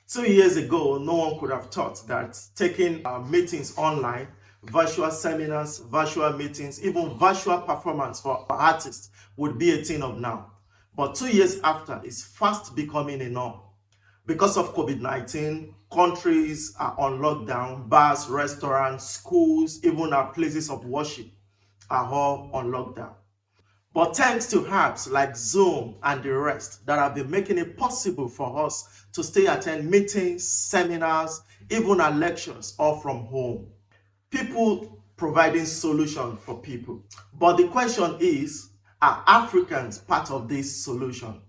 2 years ago, no one could have thought that taking meetings online, virtual seminars, virtual meetings, even virtual performance for artists would be a thing of now. But 2 years after, it's fast becoming a norm. Because of COVID-19, countries are on lockdown, bars, restaurants, schools, even our places of worship are all on lockdown. But thanks to apps like Zoom and the rest that have been making it possible for us to stay attend meetings, seminars, even our lectures, all from home. People providing solutions for people. But the question is, are Africans part of this solution?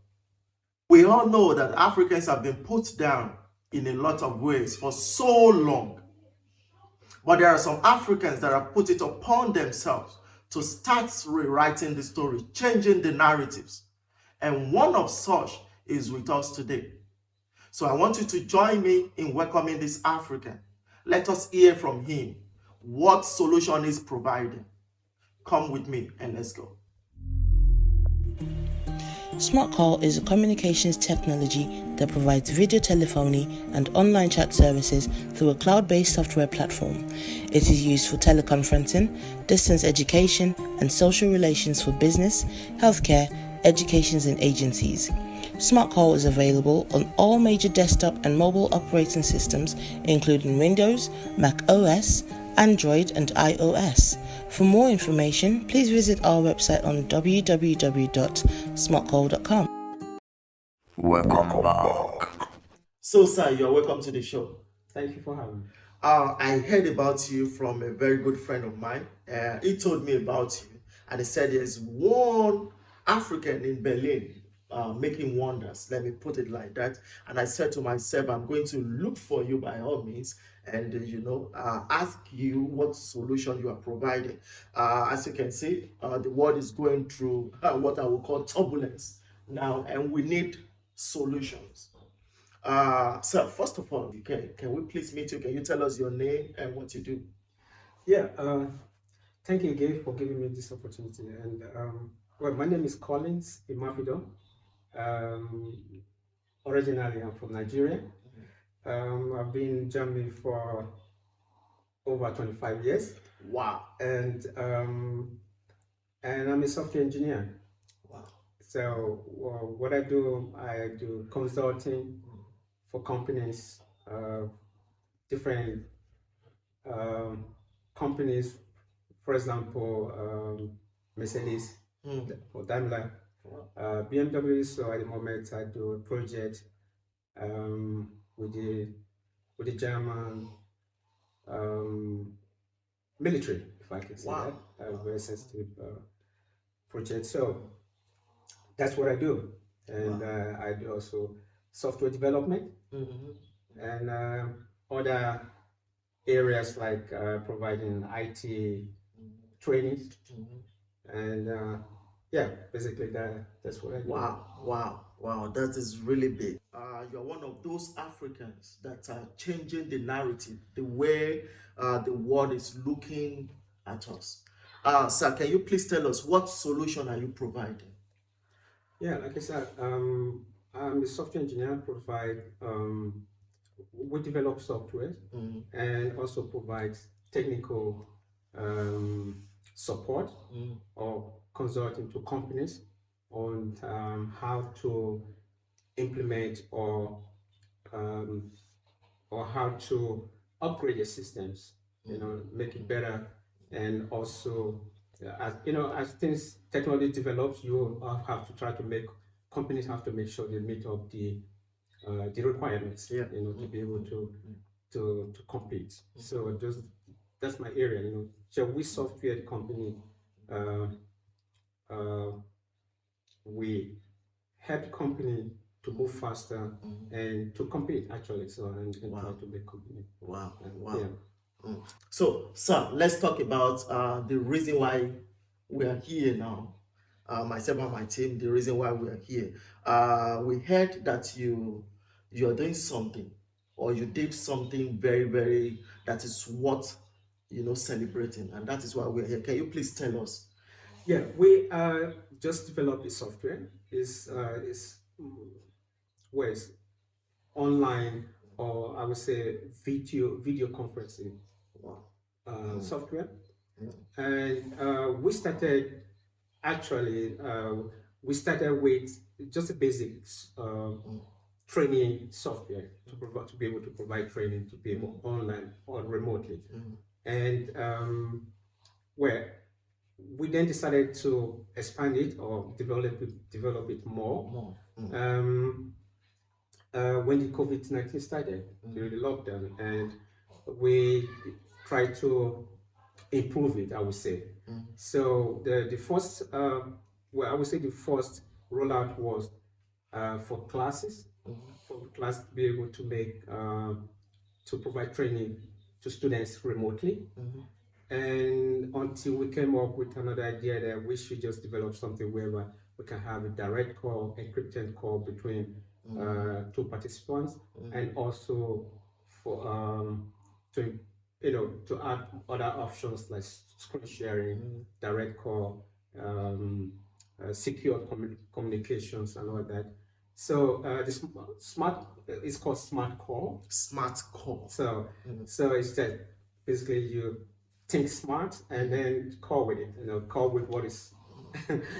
We all know that Africans have been put down in a lot of ways for so long. But there are some Africans that have put it upon themselves to start rewriting the story, changing the narratives. And one of such is with us today. So I want you to join me in welcoming this African. Let us hear from him what solution is providing. Come with me and let's go. SmartCall is a communications technology that provides video telephony and online chat services through a cloud-based software platform. It is used for teleconferencing, distance education, and social relations for business, healthcare, educations, and agencies. SmartCall is available on all major desktop and mobile operating systems, including Windows, Mac OS, Android, and iOS. For more information, please visit our website on www.smartcall.com. Welcome back. So, sir, you're welcome to the show. Thank you for having me. I heard about you from a very good friend of mine. He told me about you, and he said there's one African in Berlin making wonders. Let me put it like that. And I said to myself, I'm going to look for you by all means and ask you what solution you are providing. As you can see, the world is going through what I would call turbulence now, and we need solutions. So first of all, can we please meet you? Can you tell us your name and what you do? Yeah, thank you again for giving me this opportunity. And well, my name is Collins Imafido. Originally, I'm from Nigeria. I've been in Germany for over 25 years. Wow. And I'm a software engineer. Wow. So what I do consulting for companies, different companies, for example, Mercedes or Daimler, BMW. So at the moment, I do a project with the German military, if I can say Wow. that, a very sensitive project. So that's what I do, and I do also software development and other areas like providing IT training, and basically that's what I do. Wow, that is really big. You're one of those Africans that are changing the narrative, the way the world is looking at us. Sir, can you please tell us what solution are you providing? Yeah, like I said, I'm a software engineer. We develop software and also provide technical support or consulting to companies on how to implement or how to upgrade your systems, make it better, and also as things technology develops, you have to try to companies have to make sure they meet up the requirements, to be able to compete. So that's my area, So we software company, we help company to move faster and to compete actually. So and try to make company. Wow. Yeah. So, sir, let's talk about the reason why we are here now. Myself and my team, the reason why we are here. We heard that you're doing something, or you did something very, very that is worth celebrating, and that is why we're here. Can you please tell us? Yeah, we just developed a software. It's online or I would say video conferencing Wow. software. Mm. And we started actually we started with just the basics training software to be able to provide training to people online or remotely. And well, we then decided to expand it or develop it more. When the COVID-19 started, during the lockdown, and we tried to improve it, I would say. So the first, well, I would say the first rollout was for classes, for class to be able to make to provide training to students remotely. And until we came up with another idea that we should just develop something where we can have a direct call, encrypted call between two participants, and also for to to add other options like screen sharing, direct call, secure communications, and all that. So the smart it's called smart call. Smart call. So so it's that basically you think smart and then call with it. Call with what is.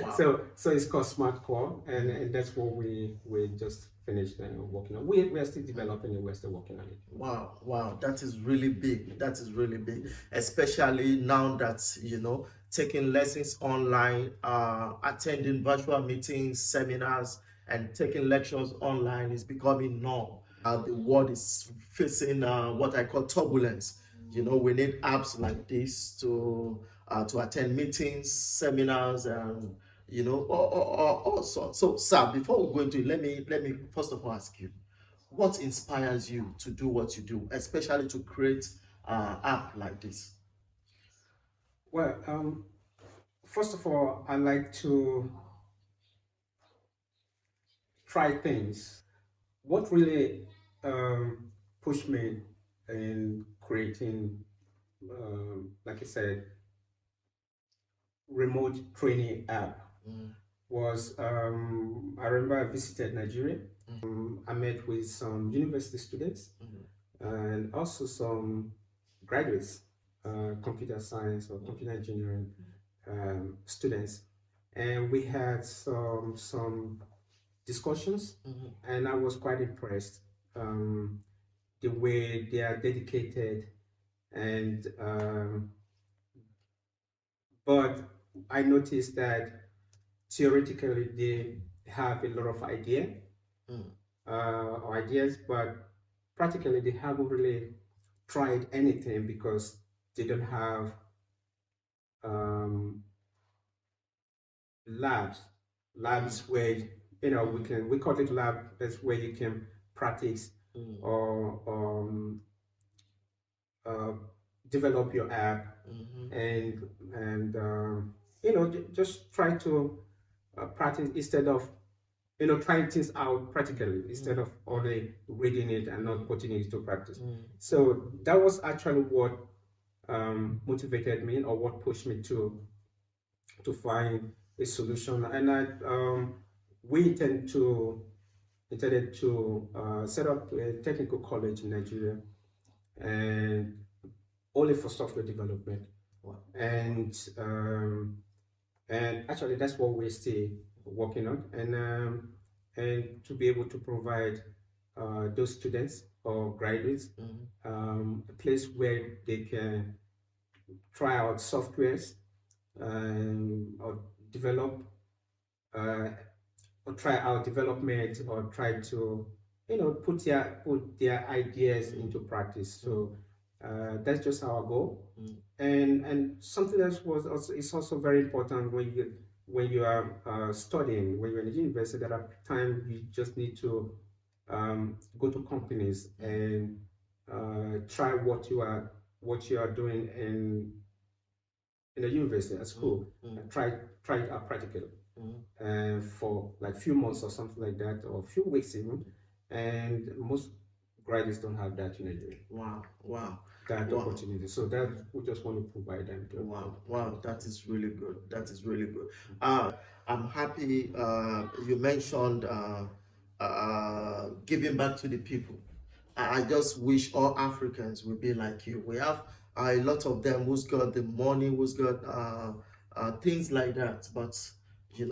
Wow. So it's called smart call, and that's what we just finished working on. We are still developing it. We're still working on it. Wow, that is really big. That is really big, especially now that taking lessons online, attending virtual meetings, seminars, and taking lectures online is becoming norm. The world is facing what I call turbulence. We need apps like this to attend meetings, seminars, and all sorts. So, sir, before we go into it, let me first of all ask you, what inspires you to do what you do, especially to create app like this? Well, first of all, I like to try things. What really pushed me in creating, like I said, remote training app was I remember I visited Nigeria. I met with some university students and also some graduates, computer science or computer engineering students, and we had some discussions, and I was quite impressed the way they are dedicated, and but I noticed that theoretically they have a lot of ideas, but practically they haven't really tried anything because they don't have labs where we call it lab. That's where you can practice or develop your app and just try to practice instead of trying things out practically instead of only reading it and not putting it into practice. So that was actually what motivated me or what pushed me to find a solution. And we intended to set up a technical college in Nigeria, and only for software development. Wow. And actually that's what we're still working on, and to be able to provide those students or graduates a place where they can try out softwares or develop or try out development or try to put their ideas into practice. So that's just our goal. And something else was also is also very important when you are studying, when you're in a university. There are times you just need to go to companies and try what you are doing in a university at school. Try it out practically for like few months or something like that, or a few weeks even. And most graduates don't have that in Nigeria. Wow. That opportunity. So that we just want to provide them. Wow, that is really good. That is really good. I'm happy you mentioned giving back to the people. I just wish all Africans would be like you. We have a lot of them who's got the money, who's got things like that, but they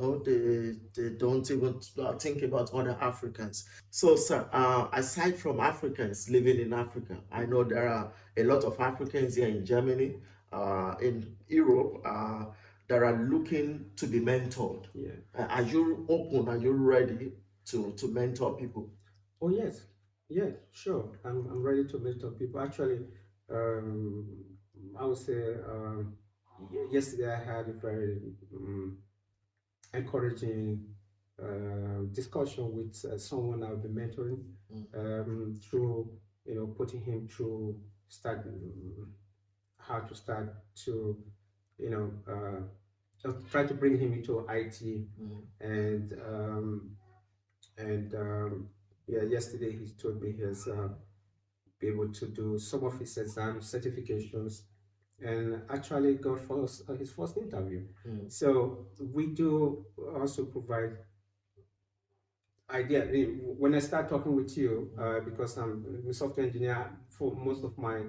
don't even think about other Africans. So, sir, aside from Africans living in Africa, I know there are a lot of Africans here in Germany, in Europe, that are looking to be mentored. Yeah. Are you open? Are you ready to mentor people? Oh yes, yeah, sure. I'm ready to mentor people. Actually, um, I would say yesterday I had a very encouraging discussion with someone I'll be mentoring through putting him through start how to start to you know try to bring him into IT and yeah, yesterday he told me he's be able to do some of his exam certifications and actually got his first interview. So we do also provide idea. When I start talking with you, because I'm a software engineer, for most of my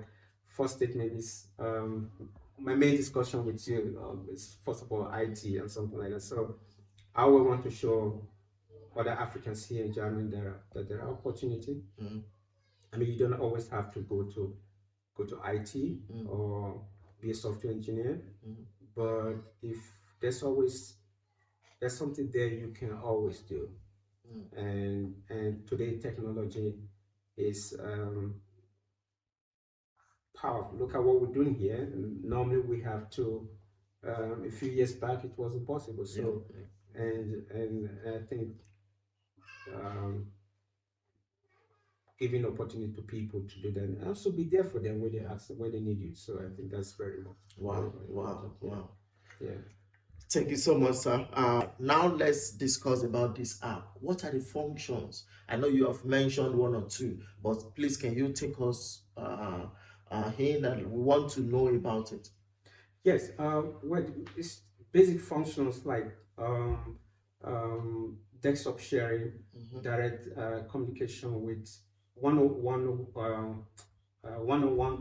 first statement is my main discussion with you is first of all IT and something like that. So I will want to show other Africans here in Germany that there are opportunity. I mean, you don't always have to go to IT or be a software engineer, but if there's something there you can always do. And today technology is powerful. Look at what we're doing here. Normally we have to a few years back it wasn't possible. So and I think giving opportunity to people to do that and also be there for them when they ask when they need you. So I think that's very much Wow, very wow, important. wow. Yeah. Thank you so much, sir. Now let's discuss about this app. What are the functions? I know you have mentioned one or two, but please can you take us in, and we want to know about it. Yes, well, it's basic functions like desktop sharing, direct communication with one-on-one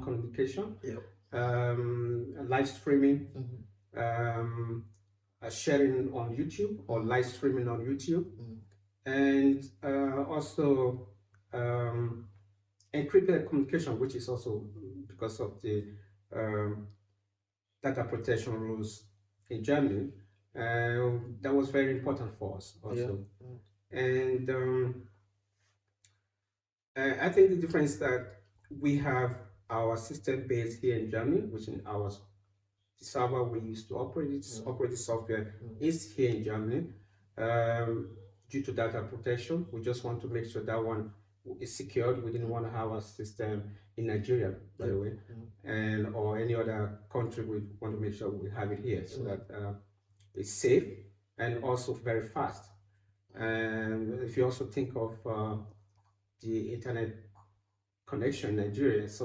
communication, live streaming, sharing on YouTube or live streaming on YouTube, and also encrypted communication, which is also because of the data protection rules in Germany. That was very important for us also. And I think the difference that we have our system based here in Germany, which in our server we used to operate the software is here in Germany. Due to data protection, we just want to make sure that one is secured. We didn't want to have a system in Nigeria, by the way, and or any other country. We want to make sure we have it here so that it's safe and also very fast. And if you also think of the internet connection in Nigeria, it's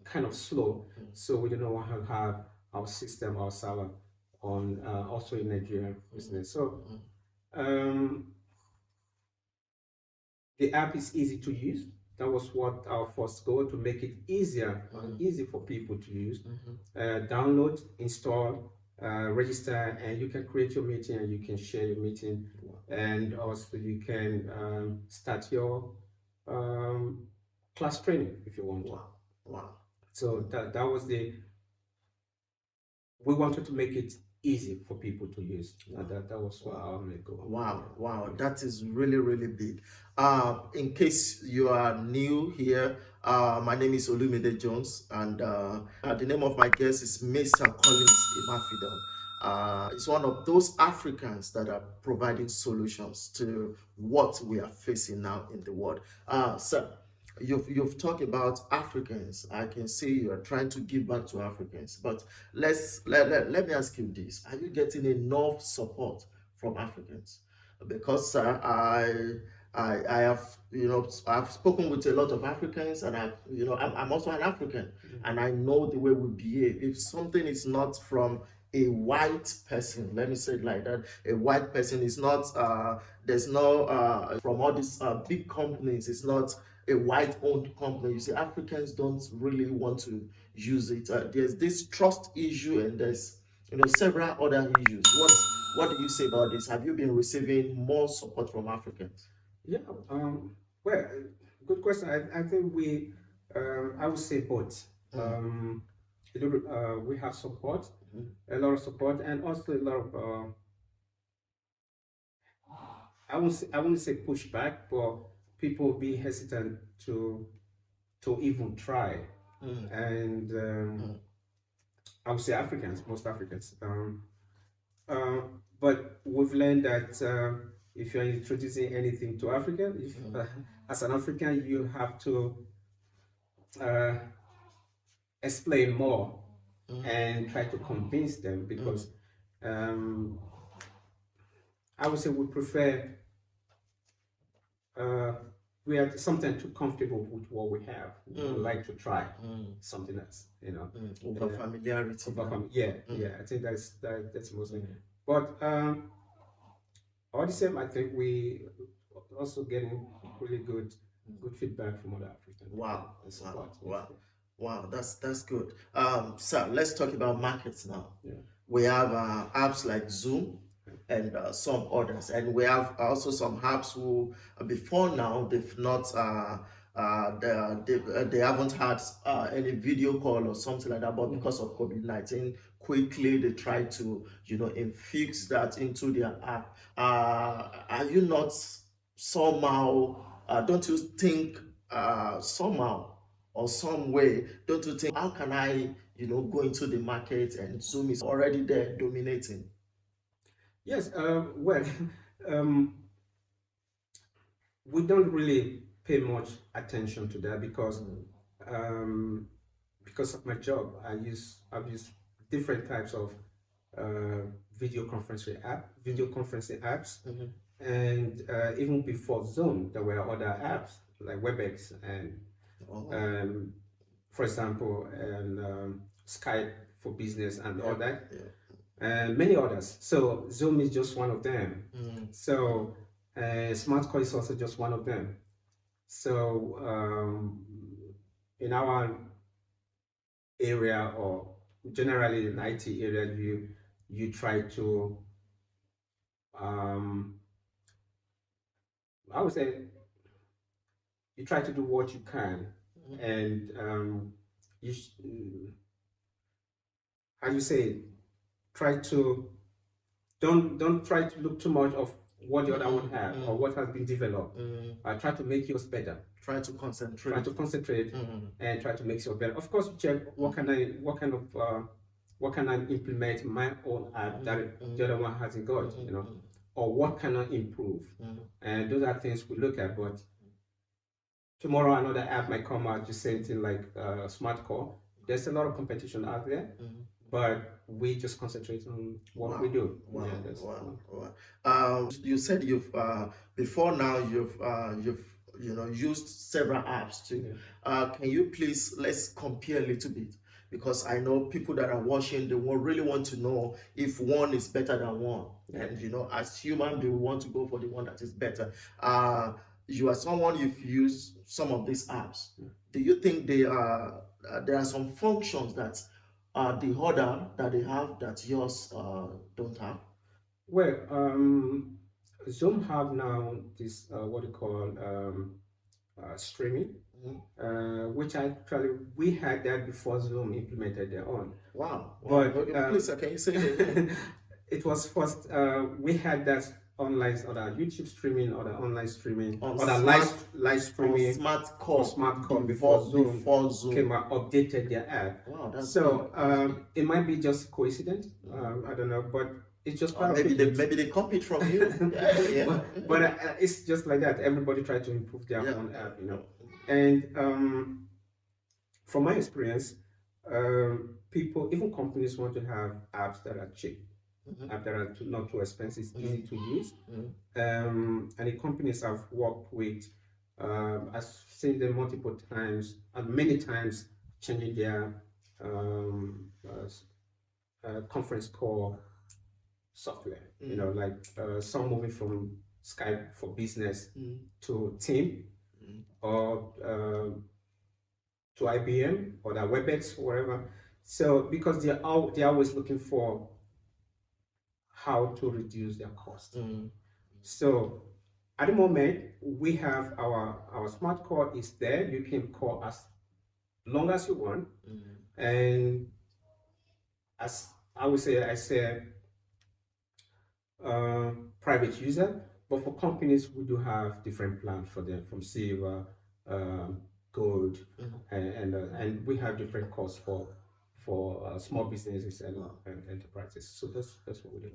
kind of slow. So we don't want to have our system, our server on also in Nigeria. So the app is easy to use. That was what our first goal, to make it easier and easy for people to use. Download, install, register, and you can create your meeting and you can share your meeting. And also you can start your class training if you want. Wow. So that was we wanted to make it easy for people to use. That was our main goal. Wow, that is really, really big. In case you are new here, my name is Olumide Jones, and the name of my guest is Mr. Collins Imafidon. It's one of those Africans that are providing solutions to what we are facing now in the world. Sir, you've talked about Africans. I can see you are trying to give back to Africans, but let me ask you this: are you getting enough support from Africans? Because I have I've spoken with a lot of Africans, and I'm also an African, and I know the way we behave. If something is not from a white person, let me say it like that, a white person is not there's no from all these big companies, it's not a white-owned company. You see, Africans don't really want to use it. There's this trust issue, and there's several other issues. What do you say about this? Have you been receiving more support from Africans? Yeah, well, good question. I think I would say both. We have support, a lot of support, and also a lot of, I wouldn't say pushback, but people be hesitant to even try. And I would say most Africans. But we've learned that if you're introducing anything to Africa, as an African, you have to uh, explain more and try to convince them, because I would say we prefer, we are sometimes too comfortable with what we have. We would like to try something else, Over familiarity. Yeah, I think that's mostly. But all the same, I think we also getting really good feedback from other Africans. Wow, and support. wow, that's good. So let's talk about markets now. Yeah. We have apps like Zoom and some others, and we have also some apps who before now they've not they haven't had any video call or something like that, but because of COVID-19, quickly they try to infuse that into their app. Are you not somehow? Don't you think somehow or some way? Don't you think, how can I go into the market and Zoom is already there dominating? Yes, well, um, we don't really pay much attention to that, because of my job. I've used different types of video conferencing apps, and even before Zoom, there were other apps like WebEx and, for example, and Skype for business and all that. And many others. So Zoom is just one of them. So SMARTCOLL is also just one of them. So in our area, or generally in IT area, you try to, I would say, you try to do what you can, and how you say, try to don't try to look too much of what the other one have or what has been developed. Try to make yours better. Try to concentrate. And try to make yours better. Of course, check what can I implement in my own app that the other one hasn't got, or what can I improve. And those are things we look at. But tomorrow another app might come out, just same thing like SMARTCOLL. There's a lot of competition out there. But we just concentrate on what we do. You said you've before now you've used several apps too. Can you please, let's compare a little bit, because I know people that are watching, they will really want to know if one is better than one, and as human they want to go for the one that is better. You are someone, you've used some of these apps. Do you think there are some functions that the other that they have that yours don't have? Well, Zoom have now this what you call streaming, which actually we had that before Zoom implemented their own. Wow. But please, can you say it? It was first, we had that online, or the YouTube streaming, or the online streaming, or the live streaming, SMARTCOLL before Zoom came out, updated their app. Wow, that's so it might be just coincidence. I don't know, but it's just part maybe of it. Maybe they copied from you. But it's just like that. Everybody try to improve their own app, And from my experience, people, even companies, want to have apps that are cheap. Apps that are not too expensive, easy to use. And the companies I've worked with, I've seen them multiple times, and many times changing their conference call software. Like some moving from Skype for business to Team, or to IBM or that WebEx, whatever. So because they're always looking for how to reduce their cost. So at the moment, we have our smart call is there. You can call as long as you want, and as I would say, I say private user. But for companies, we do have different plans for them, from silver, gold, and we have different costs for small businesses and enterprises. So that's what we do.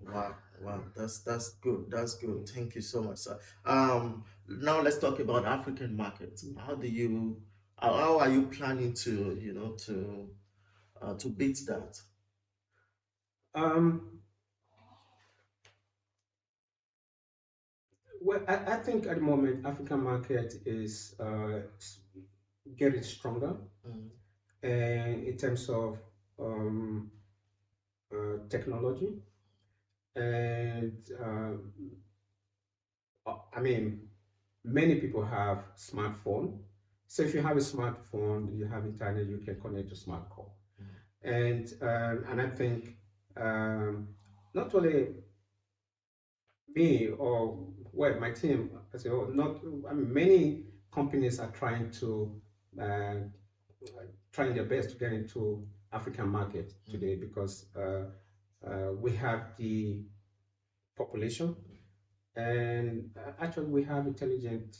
Wow, that's good. That's good. Thank you so much, sir. Now let's talk about African markets. How are you planning to, to beat that? Um, well, I think at the moment African market is getting stronger, and in terms of um, technology, and I mean, many people have smartphone. So if you have a smartphone, you have internet, you can connect to SmartCall. And I think not only me or well my team as a whole, not I mean many companies are uh, trying their best to get into African market today because we have the population, and actually we have intelligent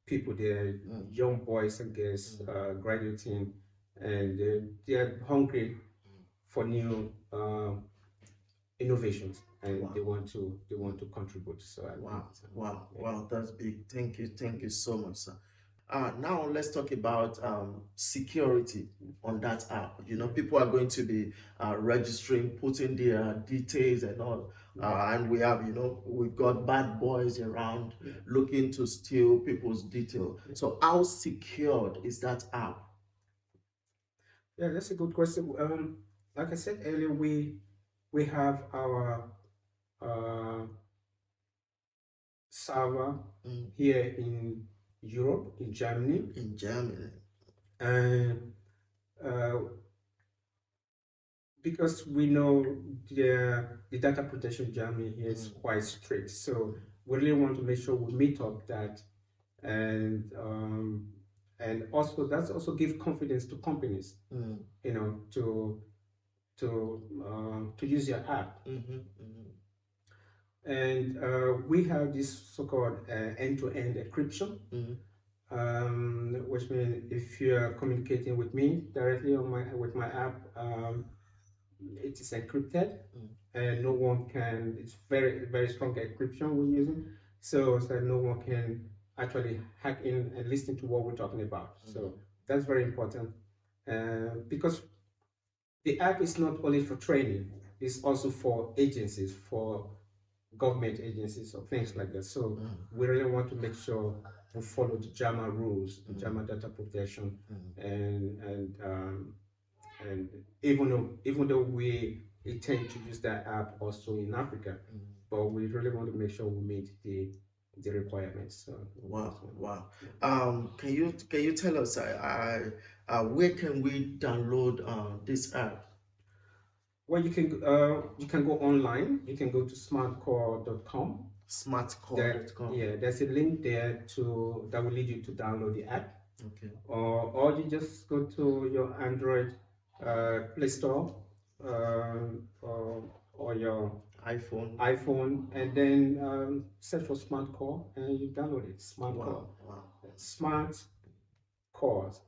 people there, young boys and girls graduating, and they're hungry for new innovations, and they want to contribute. So I think Wow, that's big. Thank you so much, sir. Now let's talk about security on that app. People are going to be registering, putting their details and all, and we've got bad boys around looking to steal people's detail. So how secured is that app? Yeah, that's a good question. Like I said earlier, we have our uh, server here in Europe, in Germany, and uh, because we know the data protection in Germany here is quite strict, so we really want to make sure we meet up that, and also that's also give confidence to companies, to use your app. And we have this so-called end-to-end encryption, which means if you are communicating with me directly with my app, it is encrypted, and no one can. It's very strong encryption we're using, so that no one can actually hack in and listen to what we're talking about. So that's very important, because the app is not only for training; it's also for agencies, for government agencies or things like that. So we really want to make sure we follow the JAMA rules, JAMA data protection, and even though we intend to use that app also in Africa, but we really want to make sure we meet the requirements. So, Wow. Can you tell us where can we download this app? Well, you can go online. You can go to smartcall.com. SMARTCOLL.com. Yeah, there's a link there that will lead you to download the app. Okay. Or you just go to your Android Play Store, or your iPhone, and then search for Smart Call, and you download it. Smart Call. Smart Calls.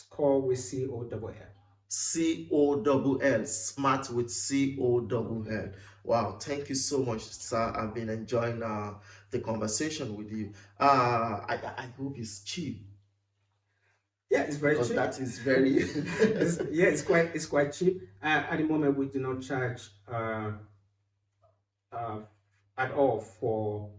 Call with COLL. COLL, smart with COLL. Wow, thank you so much, sir. I've been enjoying the conversation with you. I hope it's cheap. Yeah, it's very cheap. That is very it's quite cheap. At the moment, we do not charge at all for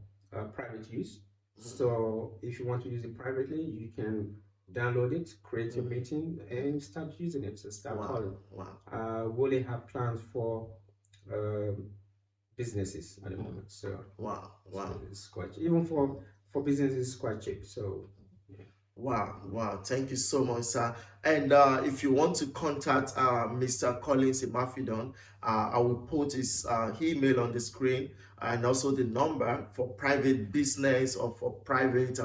private use. So if you want to use it privately, you can download it, create your meeting, and start using it. So start calling. We only have plans for businesses at the moment. So wow. it's quite even for business is quite cheap. So Wow. Thank you so much, sir. And if you want to contact Mr. Collins Imafidon, I will put his email on the screen and also the number for private business or for private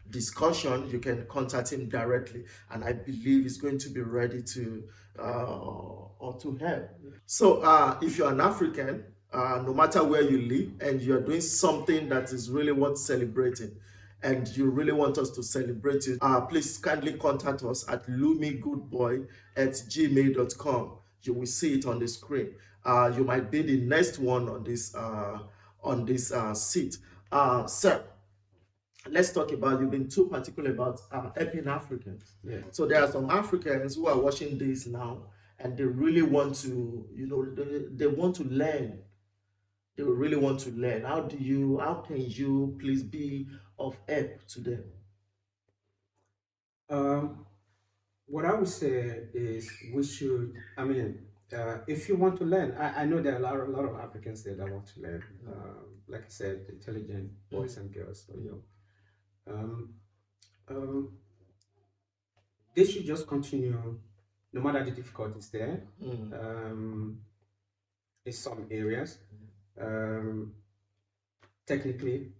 discussion. You can contact him directly, and I believe he's going to be ready to or to help. So if you're an African, no matter where you live, and you're doing something that is really worth celebrating, and you really want us to celebrate you, please kindly contact us at lumigoodboy@gmail.com. You will see it on the screen. You might be the next one on this seat. Sir, let's talk about, you've been too particular about helping Africans. yeah. So there are some Africans who are watching this now, and they really want to, they want to learn. They really want to learn. How can you please be of help to them? What I would say is we should, if you want to learn, I know there are a lot of Africans there that want to learn. Like I said, intelligent boys and girls. So, they should just continue, no matter the difficulties there. In some areas, technically,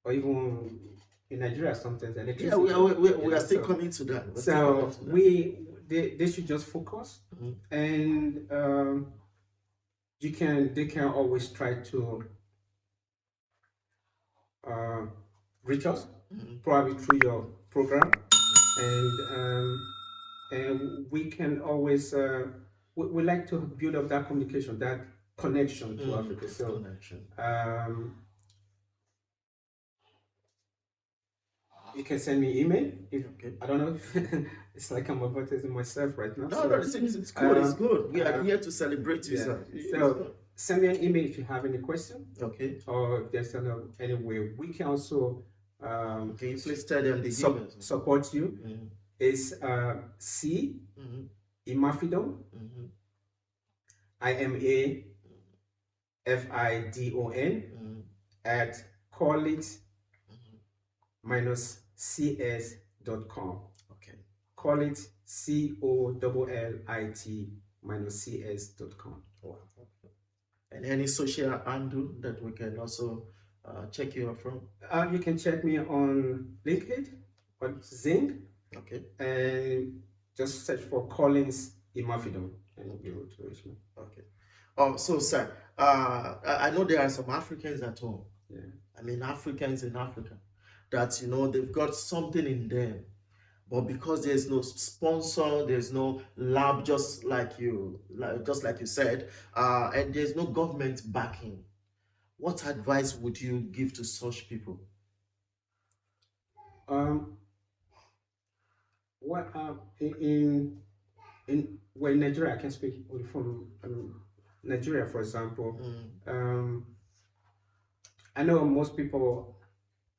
or even in Nigeria, sometimes electricity. Yeah, we are still coming to that. So they should just focus, and they can always try to reach us, probably through your program, and we can always we like to build up that communication, that connection to Africa. So you can send me email if I don't know if it's like I'm advertising myself right now. No, it's good. It's good. We are here to celebrate you, sir. So send me an email if you have any question. Okay. Or if there's any way we can also can you please tell them the email? Support you. It's C Imafidon IMAFIDON at collit-cs.com. Okay. collit-cs.com. Wow. And any social handle that we can also check you out from? You can check me on LinkedIn or Zing. Okay. And just search for Collins Imafidon and you'll be able to reach me. Okay. So sir, I know there are some Africans at home. Yeah. I mean, Africans in Africa that they've got something in them, but because there's no sponsor, there's no lab, just like you said, and there's no government backing, what advice would you give to such people? In Nigeria, I can speak from Nigeria, for example. I know most people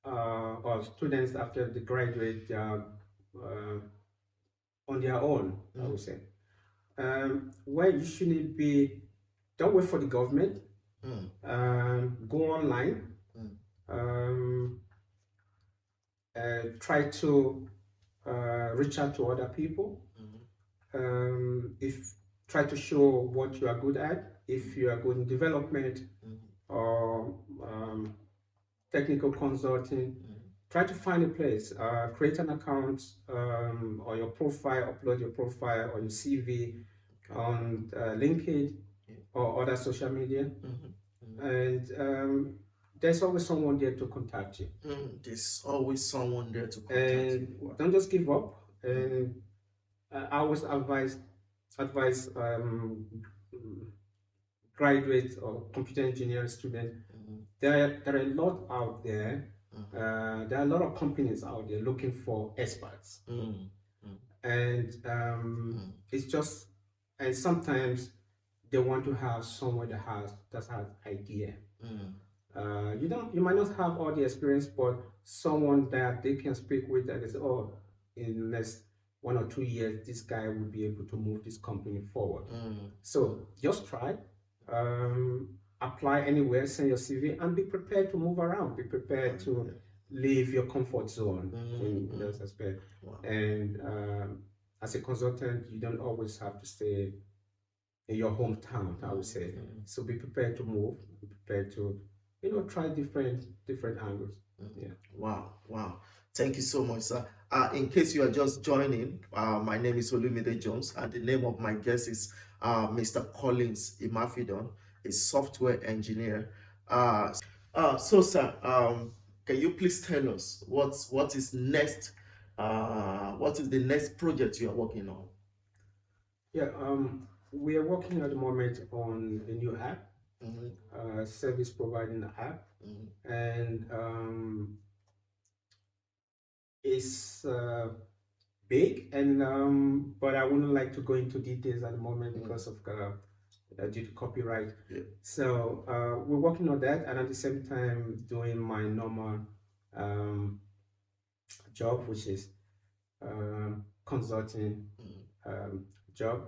or students after they graduate, they are on their own. I would say, where you shouldn't be. Don't wait for the government. Go online. Try to reach out to other people. Try to show what you are good at. If you are good in development or technical consulting, try to find a place. Create an account or your profile. Upload your profile or your CV on LinkedIn or other social media, and there's always someone there to contact you. There's always someone there to contact and you. Don't just give up. And I always advise graduates or computer engineering students. There are a lot out there. There are a lot of companies out there looking for experts, and it's just, and sometimes they want to have someone that has idea. You might not have all the experience, but someone that they can speak with and say, oh, in the next 1 or 2 years, this guy will be able to move this company forward. So just try, apply anywhere, send your CV, and be prepared to move around. Be prepared to leave your comfort zone in Mm-hmm. those aspects. Wow. And as a consultant, you don't always have to stay in your hometown, I would say. So be prepared to move, be prepared to, try different angles. Yeah. Wow, wow. Thank you so much, sir. In case you are just joining, my name is Olumide Jones, and the name of my guest is Mr. Collins Imafidon, a software engineer. So, sir, can you please tell us what is next? What is the next project you are working on? Yeah, we are working at the moment on a new app, service providing app, and it's big, and but I wouldn't like to go into details at the moment because of due to copyright. Yeah. So we're working on that, and at the same time doing my normal job, which is consulting job,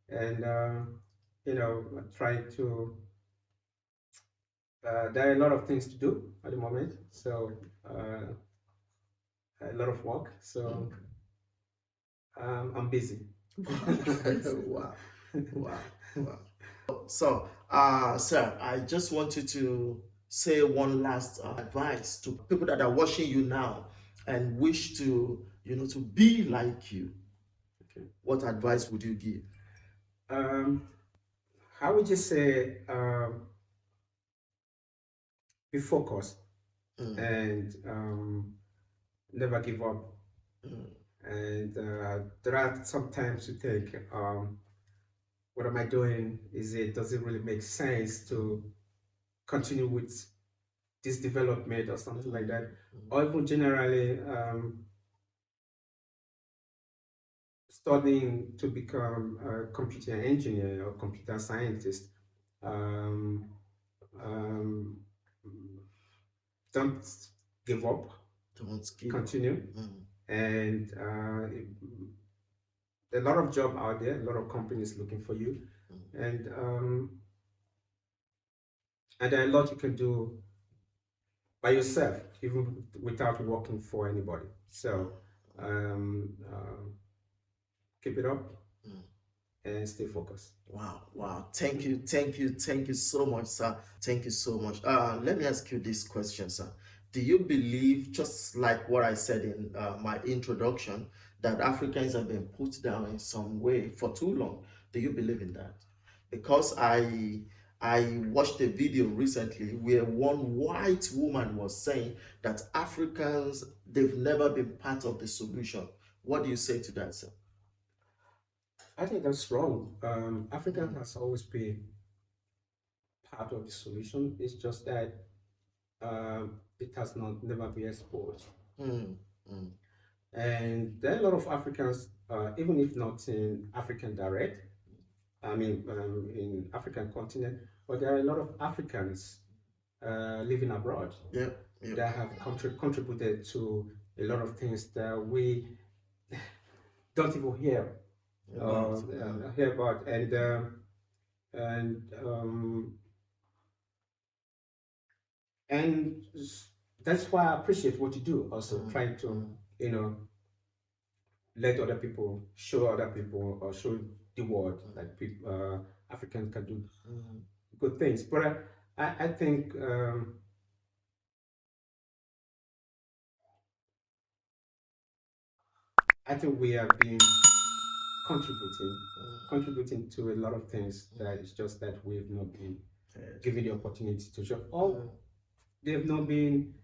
and trying to. There are a lot of things to do at the moment, so a lot of work. So I'm busy. Wow, wow, wow. So, sir, I just wanted to say one last advice to people that are watching you now and wish to, to be like you. Okay. What advice would you give? I would just say be focused and never give up. And there are sometimes you think, what am I doing? Does it really make sense to continue with this development or something like that? Or even generally studying to become a computer engineer or computer scientist. Um, um, don't give up. Don't give Continue. up. And a lot of job out there, a lot of companies looking for you, and there are a lot you can do by yourself, even without working for anybody. So keep it up and stay focused. Wow, wow. Thank you, thank you, thank you so much, sir. Thank you so much. Let me ask you this question, sir. Do you believe, just like what I said in my introduction, that Africans have been put down in some way for too long? Do you believe in that? Because I watched a video recently where one white woman was saying that Africans, they've never been part of the solution. What do you say to that, sir? I think that's wrong. Africa has always been part of the solution. It's just that it has not never been exposed. And there are a lot of Africans, even if not in African direct, I mean in African continent, but there are a lot of Africans living abroad that have contributed to a lot of things that we don't even hear about, and that's why I appreciate what you do. Also, trying to let other people, show other people, or show the world that people, Africans can do good things. But I think we have been contributing to a lot of things. That it's just that we've not been given the opportunity to show. Or they've not been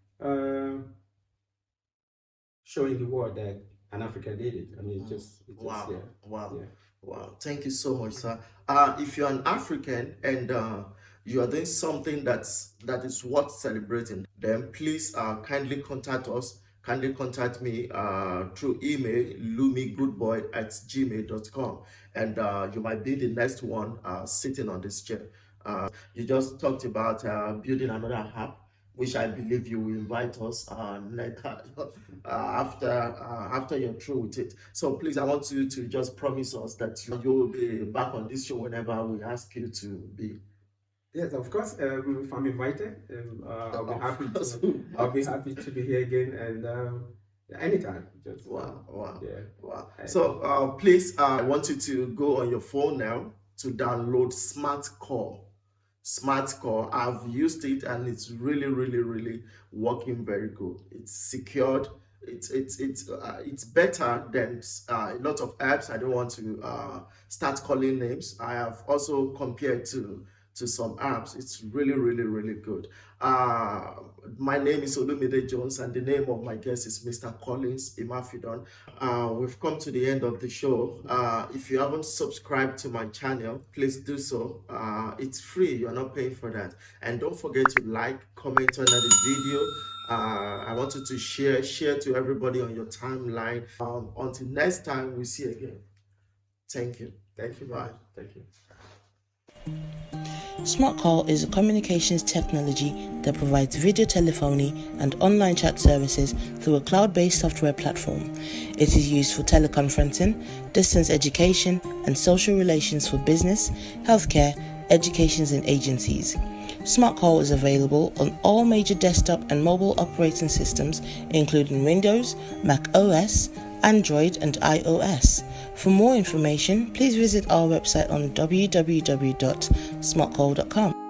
showing the world that an African did it. I mean, Wow, yeah. wow, Yeah. wow. Thank you so much, sir. If you're an African and you are doing something that is worth celebrating, then please kindly contact us. Kindly contact me through email, lumigoodboy@gmail.com, and you might be the next one sitting on this chair. You just talked about building another app, which I believe you will invite us after you're through with it. So please, I want you to just promise us that you will be back on this show whenever we ask you to be. Yes, of course. If I'm invited, I'll be happy course. to. I'll be happy to be here again, and anytime. Just Wow. yeah. Wow. And, So please, I want you to go on your phone now to download SmartCall. SmartCall. I've used it and it's really working very good. It's secured. It's better than a lot of apps. I don't want to start calling names. I have also compared to some apps. It's really good. Uh, my name is Olumide Jones, and the name of my guest is Mr. Collins Imafidon. We've come to the end of the show. If you haven't subscribed to my channel, please do so. It's free, you're not paying for that. And don't forget to like, comment under the video. I want you to share to everybody on your timeline. Until next time, we see you again. Thank you. thank you very much. Thank you. SmartCall is a communications technology that provides video telephony and online chat services through a cloud-based software platform. It is used for teleconferencing, distance education, and social relations for business, healthcare, educations, and agencies. SmartCall is available on all major desktop and mobile operating systems, including Windows, Mac OS, Android, and iOS. For more information, please visit our website on www.smartcall.com.